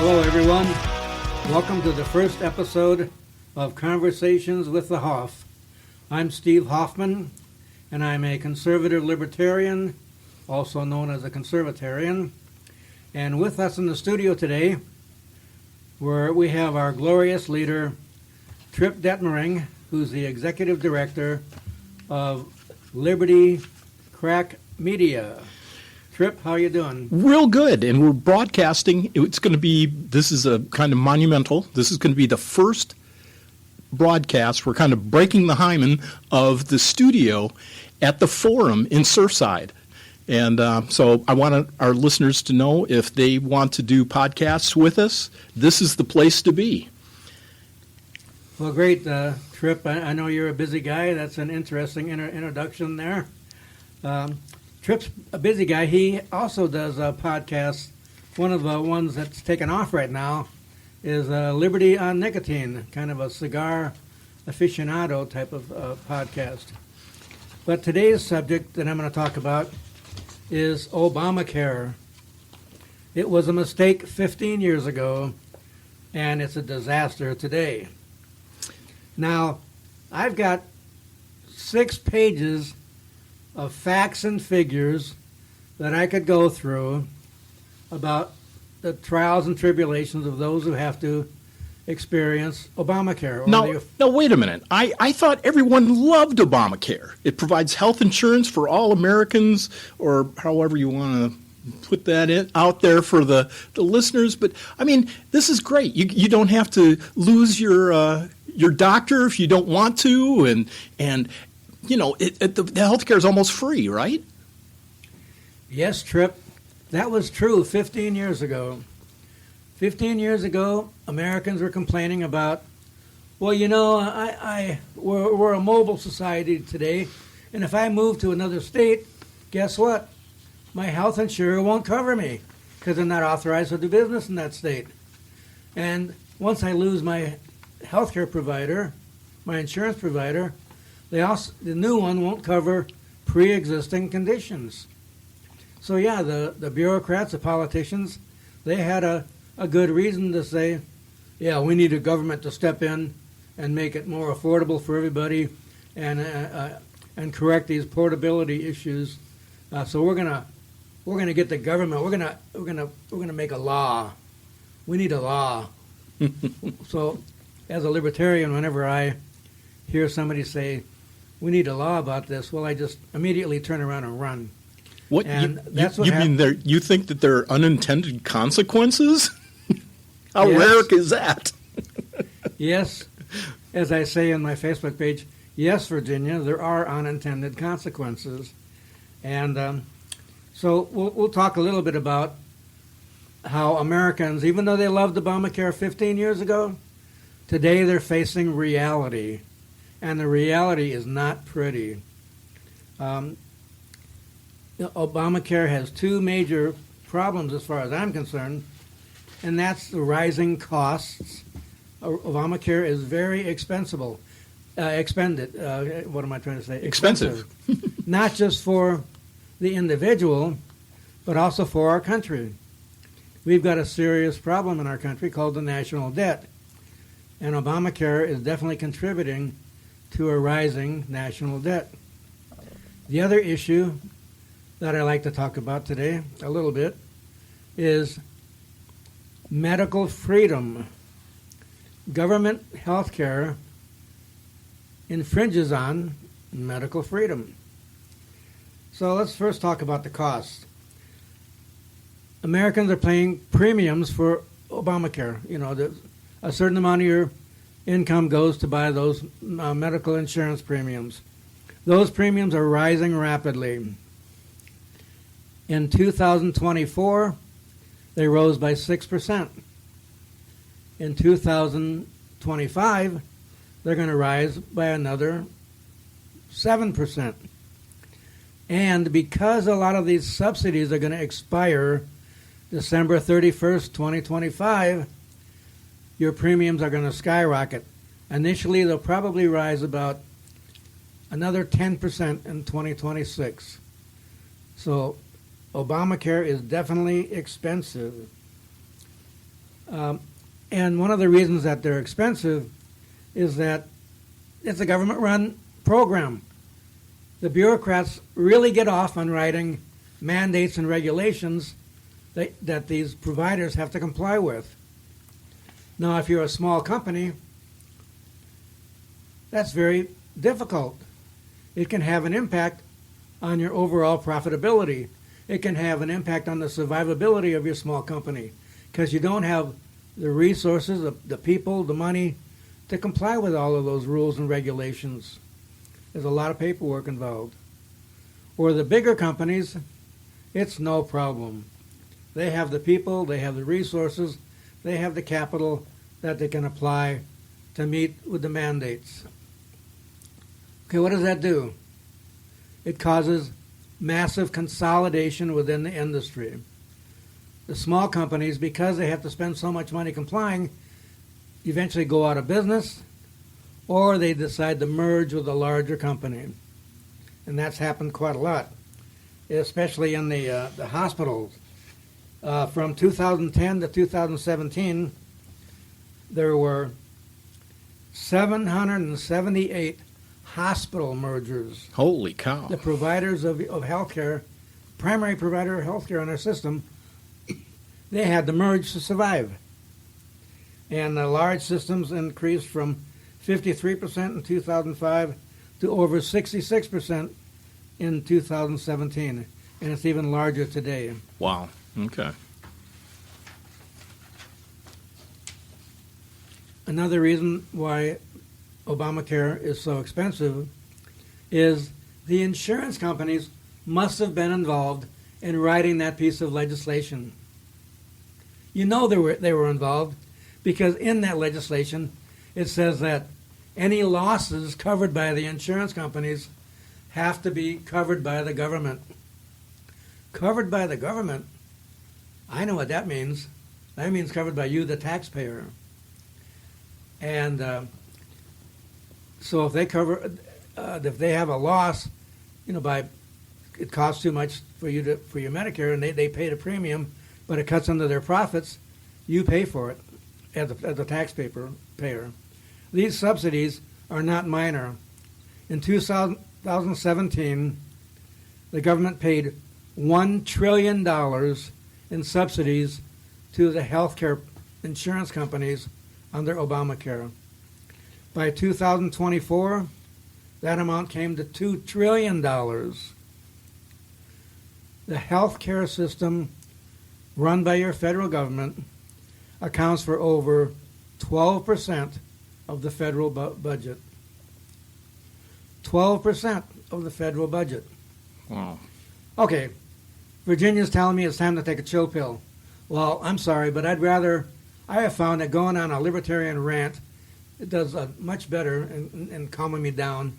Hello, everyone. Welcome to the first episode of Conversations with the Hoff. I'm Steve Hoffman, and I'm a conservative libertarian, also known as a conservatarian. And with us in the studio today, where we have our glorious leader, Trip Detmering, who's the executive director of Liberty Crack Media. Trip, how you doing? Real good, and we're broadcasting. This is a kind of monumental. This is going to be the first broadcast. We're kind of breaking the hymen of the studio at the Forum in Surfside. And so I want our listeners to know if they want to do podcasts with us, this is the place to be. Well, great, Trip. I know you're a busy guy. That's an interesting introduction there. Trip's a busy guy. He also does podcasts. One of the ones that's taken off right now is Liberty on Nicotine, kind of a cigar aficionado type of podcast. But today's subject that I'm going to talk about is Obamacare. It was a mistake 15 years ago, and it's a disaster today. Now, I've got 6 pages of facts and figures that I could go through about the trials and tribulations of those who have to experience Obamacare. No, wait a minute. I thought everyone loved Obamacare. It provides health insurance for all Americans, or however you want to put that out there for the listeners. But, I mean, this is great. You don't have to lose your doctor if you don't want to, and you know, the health care is almost free, right? Yes, Trip. That was true 15 years ago. 15 years ago, Americans were complaining about, well, you know, we're a mobile society today, and if I move to another state, guess what? My health insurer won't cover me because I'm not authorized to do business in that state. And once I lose my health care provider, my insurance provider, the new one won't cover pre-existing conditions. So yeah, the bureaucrats, the politicians, they had a good reason to say, yeah, we need a government to step in and make it more affordable for everybody, and correct these portability issues. So we're gonna get the government. We're gonna make a law. We need a law. So, as a libertarian, whenever I hear somebody say, we need a law about this, well, I just immediately turn around and run. What, and that's what you mean? You think that there are unintended consequences? How rare is that? Yes, as I say on my Facebook page, yes, Virginia, there are unintended consequences. And so we'll talk a little bit about how Americans, even though they loved Obamacare 15 years ago, today they're facing reality. And the reality is not pretty. Obamacare has 2 major problems as far as I'm concerned, and that's the rising costs. Obamacare is very expended. What am I trying to say? Expensive. Not just for the individual, but also for our country. We've got a serious problem in our country called the national debt, and Obamacare is definitely contributing to a rising national debt. The other issue that I like to talk about today a little bit is medical freedom. Government health care infringes on medical freedom. So let's first talk about the cost. Americans are paying premiums for Obamacare. You know, a certain amount of your income goes to buy those medical insurance premiums. Those premiums are rising rapidly. In 2024, they rose by 6%. In 2025, they're going to rise by another 7%. And because a lot of these subsidies are going to expire December 31st, 2025, your premiums are going to skyrocket. Initially, they'll probably rise about another 10% in 2026. So Obamacare is definitely expensive. And one of the reasons that they're expensive is that it's a government-run program. The bureaucrats really get off on writing mandates and regulations that these providers have to comply with. Now, if you're a small company, that's very difficult. It can have an impact on your overall profitability. It can have an impact on the survivability of your small company because you don't have the resources, the people, the money to comply with all of those rules and regulations. There's a lot of paperwork involved. Or the bigger companies, it's no problem. They have the people, they have the resources, they have the capital that they can apply to meet with the mandates. Okay, what does that do? It causes massive consolidation within the industry. The small companies, because they have to spend so much money complying, eventually go out of business, or they decide to merge with a larger company. And that's happened quite a lot, especially in the hospitals. From 2010 to 2017, there were 778 hospital mergers. Holy cow. The providers of healthcare, primary provider of healthcare in our system, they had to merge to survive. And the large systems increased from 53% in 2005 to over 66% in 2017. And it's even larger today. Wow. Okay. Another reason why Obamacare is so expensive is the insurance companies must have been involved in writing that piece of legislation. You know they were involved because in that legislation it says that any losses covered by the insurance companies have to be covered by the government. Covered by the government? I know what that means. That means covered by you, the taxpayer. And so if they have a loss, by it costs too much for your Medicare, and they pay the premium, but it cuts into their profits, you pay for it as a taxpayer. These subsidies are not minor. In 2017, the government paid $1 trillion in subsidies to the healthcare insurance companies under Obamacare. By 2024, that amount came to $2 trillion. The healthcare system run by your federal government accounts for over 12% of the federal budget. 12% of the federal budget. Wow. Okay, Virginia's telling me it's time to take a chill pill. Well, I'm sorry, but I have found that going on a libertarian rant, it does much better in calming me down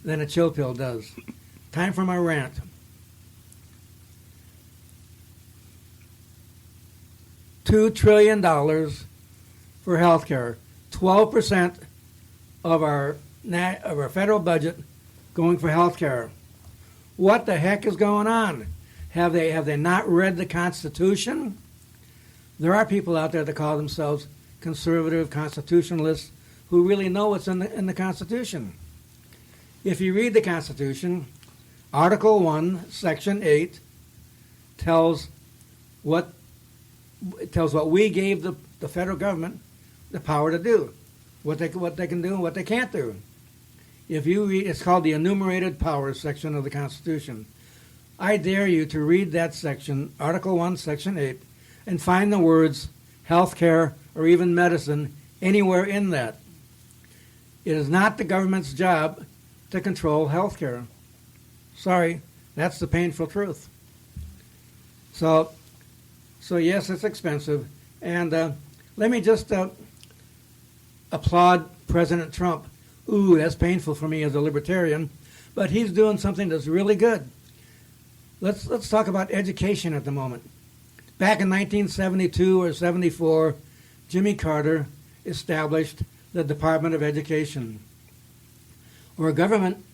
than a chill pill does. Time for my rant. $2 trillion for health care. 12% of our federal budget going for health care. What the heck is going on? Have they not read the Constitution? There are people out there that call themselves conservative constitutionalists who really know what's in the Constitution. If you read the Constitution, Article 1, Section 8 tells what we gave the federal government the power to do, what they can do and what they can't do. If you read, it's called the Enumerated Powers section of the Constitution. I dare you to read that section, Article 1, Section 8, and find the words health care or even medicine anywhere in that. It is not the government's job to control health care. Sorry, that's the painful truth. So yes, it's expensive. And let me just applaud President Trump. Ooh, that's painful for me as a libertarian, but he's doing something that's really good. Let's talk about education at the moment. Back in 1972 or 74, Jimmy Carter established the Department of Education. Our government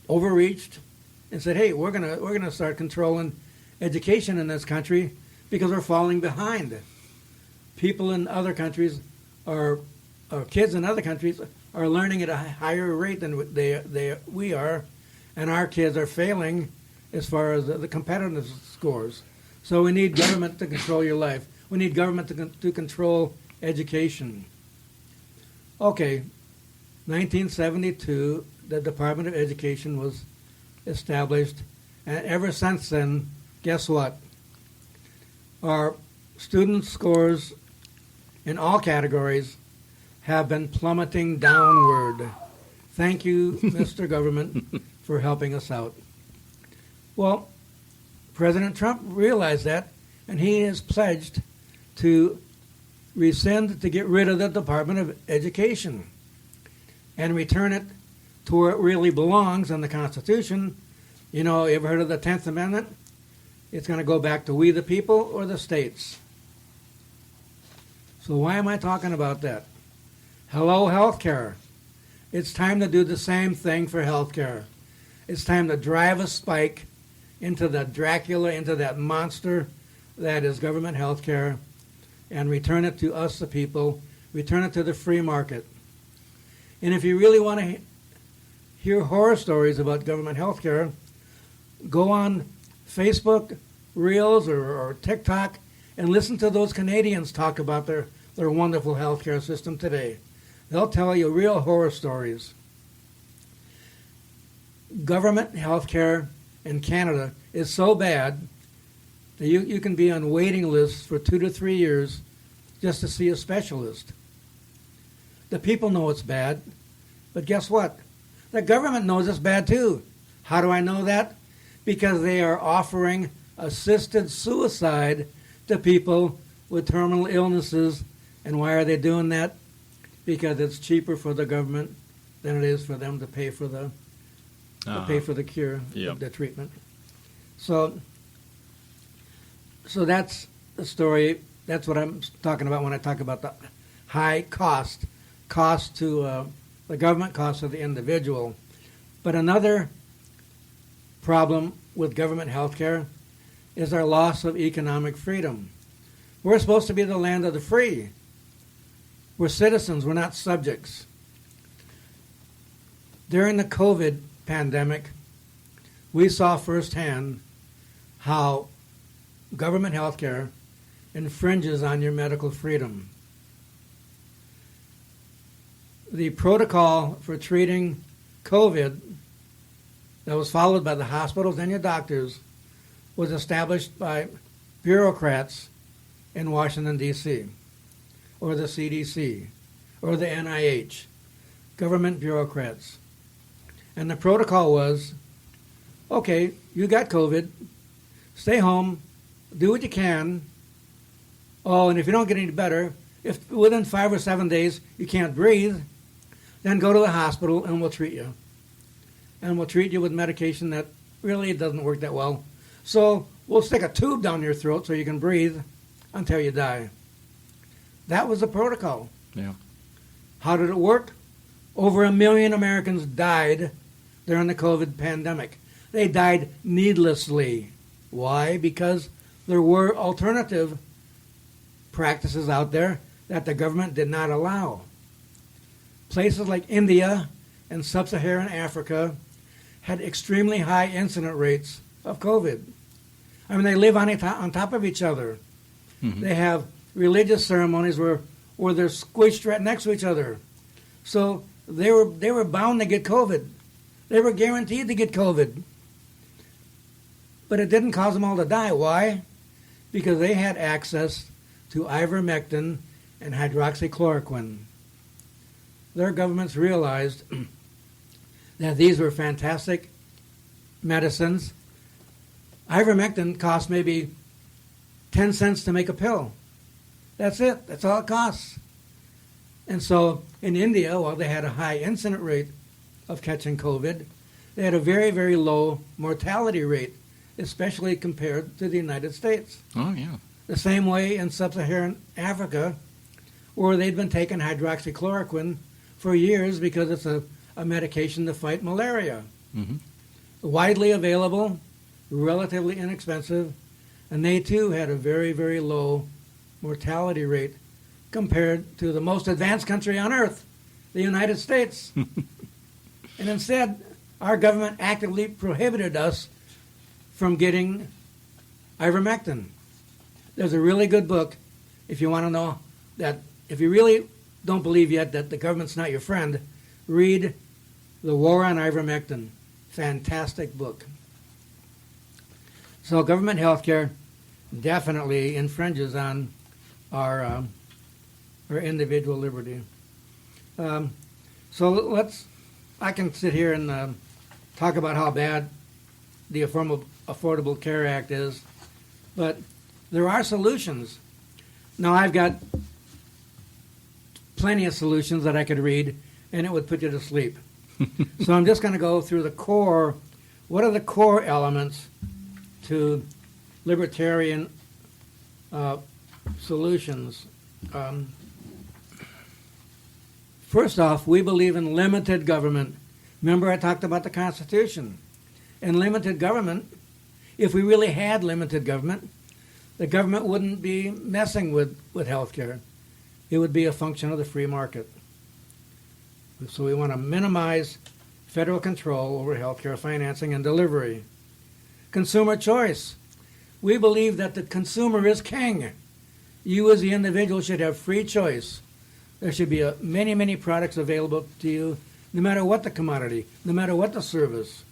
overreached and said, "Hey, we're gonna start controlling education in this country because we're falling behind." people in other countries or kids in other countries are learning at a higher rate than we are, and our kids are failing as far as the competitive scores. So we need government to control your life. We need government to control education. Okay, 1972, the Department of Education was established, and ever since then, guess what? Our student scores in all categories have been plummeting downward. Thank you, Mr. Government, for helping us out. Well, President Trump realized that, and he has pledged to rescind, to get rid of the Department of Education and return it to where it really belongs in the Constitution. You know, you ever heard of the 10th Amendment? It's going to go back to we the people or the states. So why am I talking about that? Hello, healthcare. It's time to do the same thing for healthcare. It's time to drive a spike into the Dracula, into that monster that is government healthcare, and return it to us, the people, return it to the free market. And if you really want to hear horror stories about government healthcare, go on Facebook Reels or TikTok and listen to those Canadians talk about their wonderful healthcare system today. They'll tell you real horror stories. Government healthcare in Canada is so bad that you can be on waiting lists for 2 to 3 years just to see a specialist. The people know it's bad, but guess what? The government knows it's bad too. How do I know that? Because they are offering assisted suicide to people with terminal illnesses. And why are they doing that? Because it's cheaper for the government than it is for them to pay for the cure, the treatment. So that's the story. That's what I'm talking about when I talk about the high cost to the government, cost to the individual. But another problem with government health care is our loss of economic freedom. We're supposed to be the land of the free. We're citizens, we're not subjects. During the COVID pandemic, we saw firsthand how government health care infringes on your medical freedom. The protocol for treating COVID that was followed by the hospitals and your doctors was established by bureaucrats in Washington, D.C., or the CDC, or the NIH, government bureaucrats. And the protocol was, okay, you got COVID, stay home, do what you can. Oh, and if you don't get any better, if within 5 or 7 days you can't breathe, then go to the hospital and we'll treat you. And we'll treat you with medication that really doesn't work that well. So we'll stick a tube down your throat so you can breathe until you die. That was the protocol. Yeah. How did it work? Over 1 million Americans died during the COVID pandemic. They died needlessly. Why? Because there were alternative practices out there that the government did not allow. Places like India and sub-Saharan Africa had extremely high incident rates of COVID. I mean, they live on top of each other. Mm-hmm. They have religious ceremonies where they're squished right next to each other. So they were bound to get COVID. They were guaranteed to get COVID. But it didn't cause them all to die. Why? Because they had access to ivermectin and hydroxychloroquine. Their governments realized that these were fantastic medicines. Ivermectin cost maybe 10 cents to make a pill. That's it. That's all it costs. And so in India, while they had a high incident rate of catching COVID, they had a very, very low mortality rate, especially compared to the United States. Oh, yeah. The same way in sub-Saharan Africa, where they'd been taking hydroxychloroquine for years because it's a medication to fight malaria. Mm-hmm. Widely available, relatively inexpensive, and they too had a very, very low mortality rate compared to the most advanced country on earth, the United States. And instead, our government actively prohibited us from getting ivermectin. There's a really good book, if you want to know that, if you really don't believe yet that the government's not your friend, read The War on Ivermectin. Fantastic book. So government health care definitely infringes on our individual liberty. So I can sit here and talk about how bad the Affordable Care Act is, but there are solutions. Now, I've got plenty of solutions that I could read, and it would put you to sleep. So I'm just going to go through the core. What are the core elements to libertarian solutions? First off, we believe in limited government. Remember I talked about the Constitution. And limited government, if we really had limited government, the government wouldn't be messing with health care. It would be a function of the free market. So we want to minimize federal control over health care financing and delivery. Consumer choice. We believe that the consumer is king. You as the individual should have free choice. There should be many, many products available to you, no matter what the commodity, no matter what the service.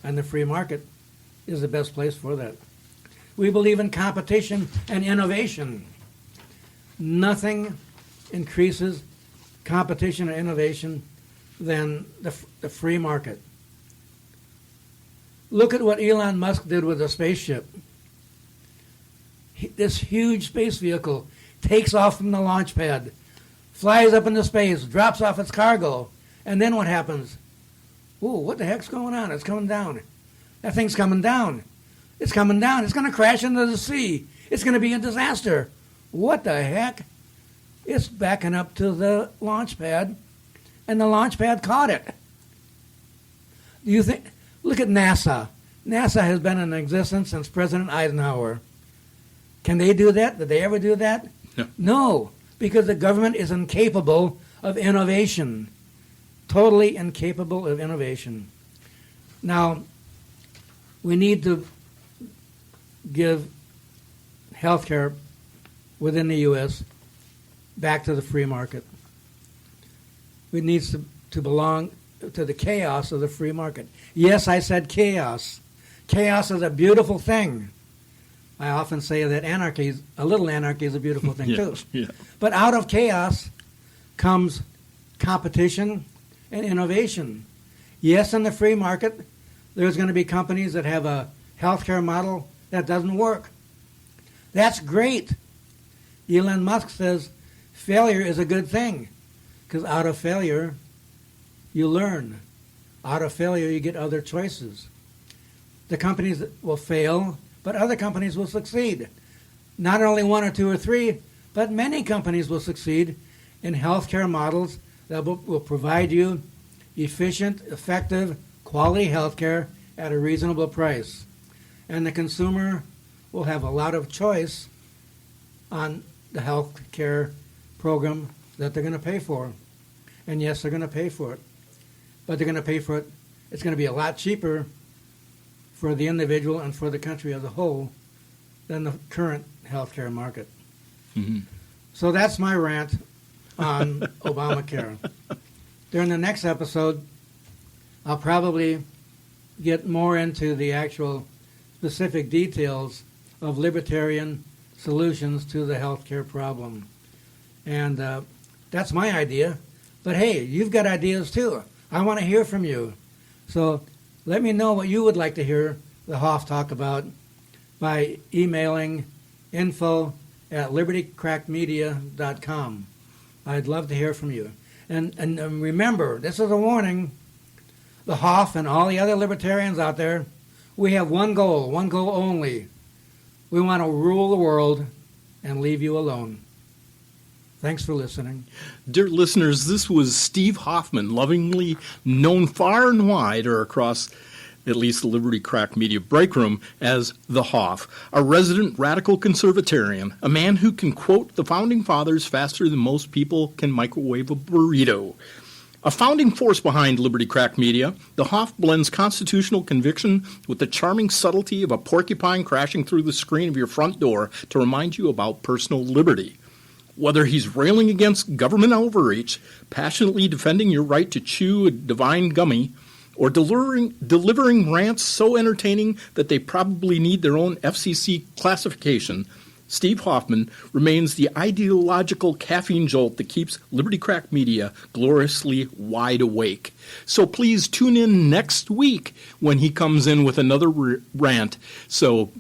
And the free market is the best place for that. We believe in competition and innovation. Nothing increases competition and innovation than the free market. Look at what Elon Musk did with the spaceship. This huge space vehicle takes off from the launch pad, flies up into space, drops off its cargo, and then what happens? Ooh, what the heck's going on? It's coming down. That thing's coming down. It's coming down. It's going to crash into the sea. It's going to be a disaster. What the heck? It's backing up to the launch pad, and the launch pad caught it. Do you think? Look at NASA. NASA has been in existence since President Eisenhower. Can they do that? Did they ever do that? No. No, because the government is incapable of innovation. Totally incapable of innovation. Now, we need to give health care within the U.S. back to the free market. It needs to belong to the chaos of the free market. Yes, I said chaos. Chaos is a beautiful thing. I often say that a little anarchy is a beautiful thing too. Yeah. But out of chaos comes competition and innovation. Yes, in the free market, there's going to be companies that have a healthcare model that doesn't work. That's great. Elon Musk says failure is a good thing, because out of failure, you learn. Out of failure, you get other choices. The companies that will fail, but other companies will succeed. Not only one or two or three, but many companies will succeed in healthcare models that will provide you efficient, effective, quality healthcare at a reasonable price. And the consumer will have a lot of choice on the health care program that they're going to pay for. And yes, they're going to pay for it. But they're going to pay for it. It's going to be a lot cheaper for the individual and for the country as a whole than the current healthcare market. Mm-hmm. So that's my rant on Obamacare. During the next episode, I'll probably get more into the actual specific details of libertarian solutions to the healthcare problem. And that's my idea. But hey, you've got ideas too. I want to hear from you. So let me know what you would like to hear the Hoff talk about by emailing info@libertycrackmedia.com. I'd love to hear from you. And remember, this is a warning. The Hoff and all the other libertarians out there, we have one goal only. We want to rule the world and leave you alone. Thanks for listening. Dear listeners, this was Steve Hoffman, lovingly known far and wide or across at least the Liberty Crack Media Break Room, as the Hoff, a resident radical conservatarian, a man who can quote the Founding Fathers faster than most people can microwave a burrito. A founding force behind Liberty Crack Media, the Hoff blends constitutional conviction with the charming subtlety of a porcupine crashing through the screen of your front door to remind you about personal liberty. Whether he's railing against government overreach, passionately defending your right to chew a divine gummy, or delivering rants so entertaining that they probably need their own FCC classification, Steve Hoffman remains the ideological caffeine jolt that keeps Liberty Crack Media gloriously wide awake. So please tune in next week when he comes in with another rant. So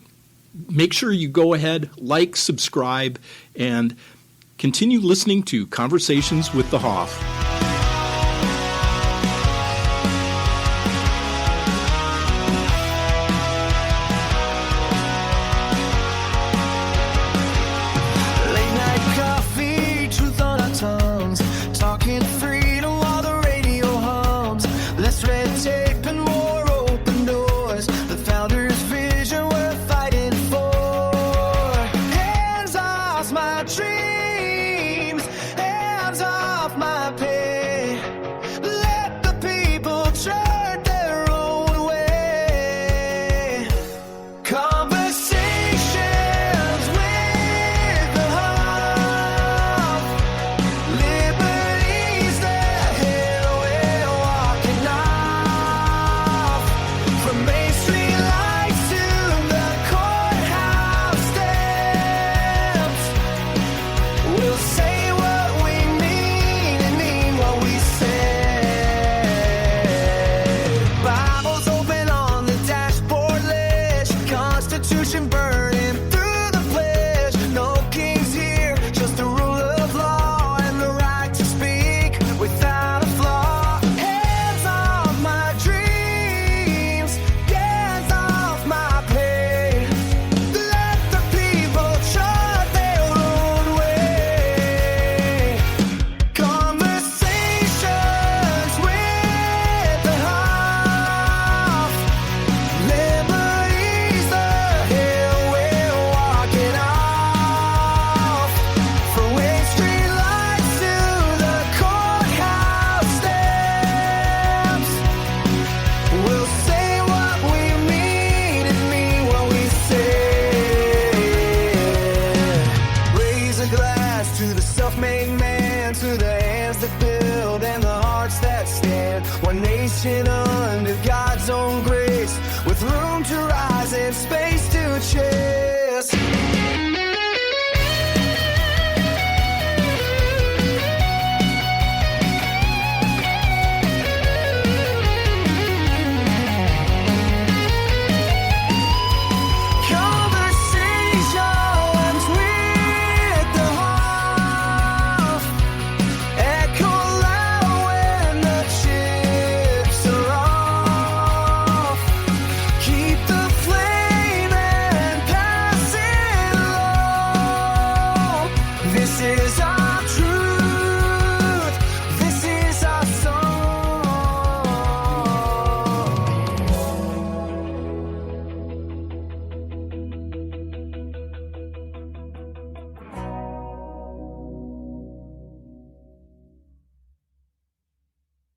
make sure you go ahead, like, subscribe, and continue listening to Conversations with the Hoff. Talking freedom while the radio hums. Less red tape and more open doors. The founder's vision we're fighting for. Hands off my dreams. Hands off my pay. Let the people chart their own way. Conversations with the Hoff. Liberty's the hill we're walking off. From Main Street lights to the courthouse steps. We'll say what we mean and mean what we say. Bibles open on the dashboard ledge. Constitution burning through the pledge. No kings here, just the rule of law and the right to speak without a flaw. Hands off my dreams, hands off my pay. Let the people chart their own way. Conversations with the Hoff. Liberty's the hill we're walking off. From Wayne Street lights to the courthouse steps. We'll say what we mean and mean what we say. Raise a glass to the self-made man, to the hands that build and the hearts that stand. One nation under God's own grace, with room to rise and space to chase.